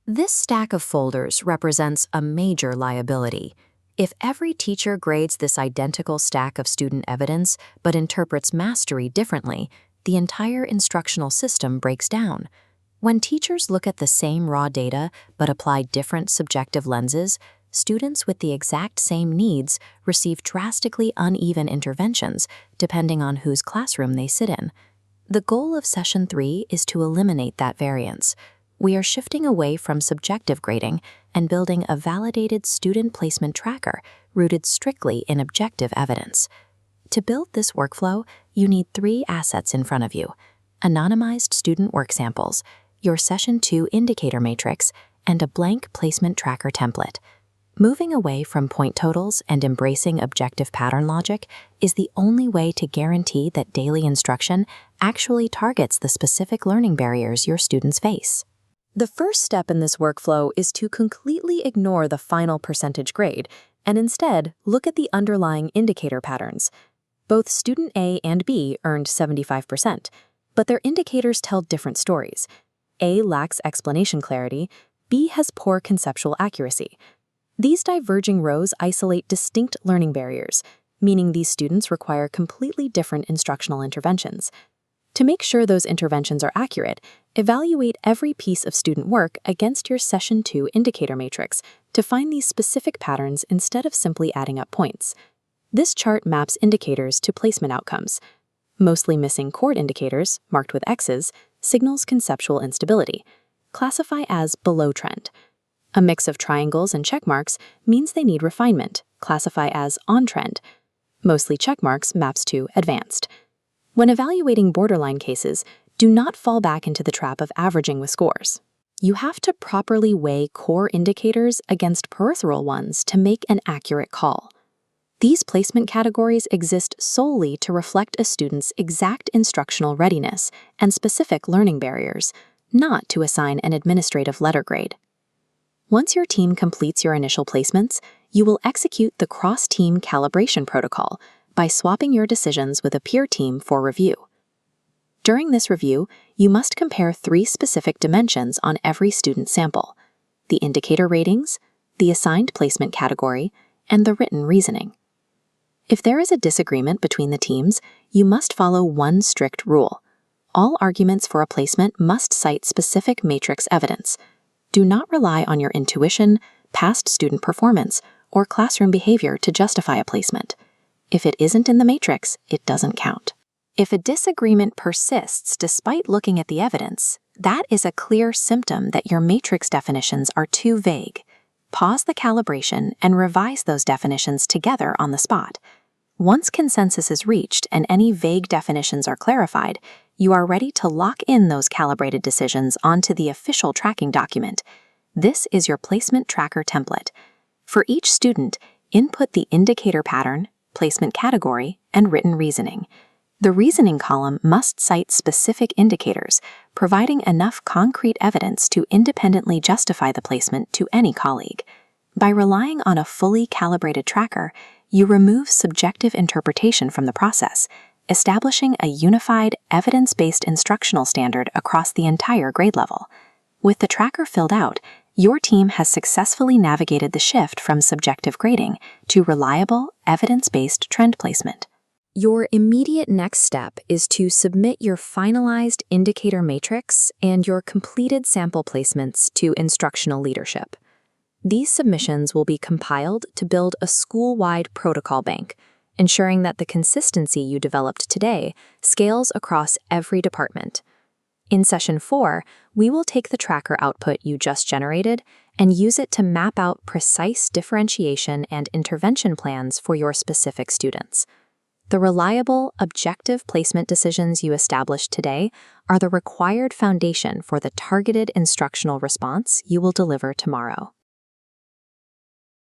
This stack of folders represents a major liability. If every teacher grades this identical stack of student evidence but interprets mastery differently, the entire instructional system breaks down. When teachers look at the same raw data but apply different subjective lenses, students with the exact same needs receive drastically uneven interventions depending on whose classroom they sit in. The goal of Session 3 is to eliminate that variance. We are shifting away from subjective grading and building a validated student placement tracker rooted strictly in objective evidence. To build this workflow, you need 3 assets in front of you: anonymized student work samples, your Session 2 indicator matrix, and a blank placement tracker template. Moving away from point totals and embracing objective pattern logic is the only way to guarantee that daily instruction actually targets the specific learning barriers your students face. The first step in this workflow is to completely ignore the final percentage grade and instead look at the underlying indicator patterns. Both student A and B earned 75%, but their indicators tell different stories. A lacks explanation clarity, B has poor conceptual accuracy. These diverging rows isolate distinct learning barriers, meaning these students require completely different instructional interventions. To make sure those interventions are accurate, evaluate every piece of student work against your Session 2 indicator matrix to find these specific patterns instead of simply adding up points. This chart maps indicators to placement outcomes. Mostly missing chord indicators, marked with X's, signals conceptual instability. Classify as below trend. A mix of triangles and check marks means they need refinement. Classify as on trend. Mostly check marks maps to advanced. When evaluating borderline cases, do not fall back into the trap of averaging with scores. You have to properly weigh core indicators against peripheral ones to make an accurate call. These placement categories exist solely to reflect a student's exact instructional readiness and specific learning barriers, not to assign an administrative letter grade. Once your team completes your initial placements, you will execute the cross-team calibration protocol by swapping your decisions with a peer team for review. During this review, you must compare 3 specific dimensions on every student sample: the indicator ratings, the assigned placement category, and the written reasoning. If there is a disagreement between the teams, you must follow one strict rule. All arguments for a placement must cite specific matrix evidence. Do not rely on your intuition, past student performance, or classroom behavior to justify a placement. If it isn't in the matrix, it doesn't count. If a disagreement persists despite looking at the evidence, that is a clear symptom that your matrix definitions are too vague. Pause the calibration and revise those definitions together on the spot. Once consensus is reached and any vague definitions are clarified, you are ready to lock in those calibrated decisions onto the official tracking document. This is your placement tracker template. For each student, input the indicator pattern, placement category, and written reasoning. The reasoning column must cite specific indicators, providing enough concrete evidence to independently justify the placement to any colleague. By relying on a fully calibrated tracker, you remove subjective interpretation from the process, establishing a unified, evidence-based instructional standard across the entire grade level. With the tracker filled out, your team has successfully navigated the shift from subjective grading to reliable, evidence-based trend placement. Your immediate next step is to submit your finalized indicator matrix and your completed sample placements to instructional leadership. These submissions will be compiled to build a school-wide protocol bank, ensuring that the consistency you developed today scales across every department. In Session 4, we will take the tracker output you just generated and use it to map out precise differentiation and intervention plans for your specific students. The reliable, objective placement decisions you established today are the required foundation for the targeted instructional response you will deliver tomorrow.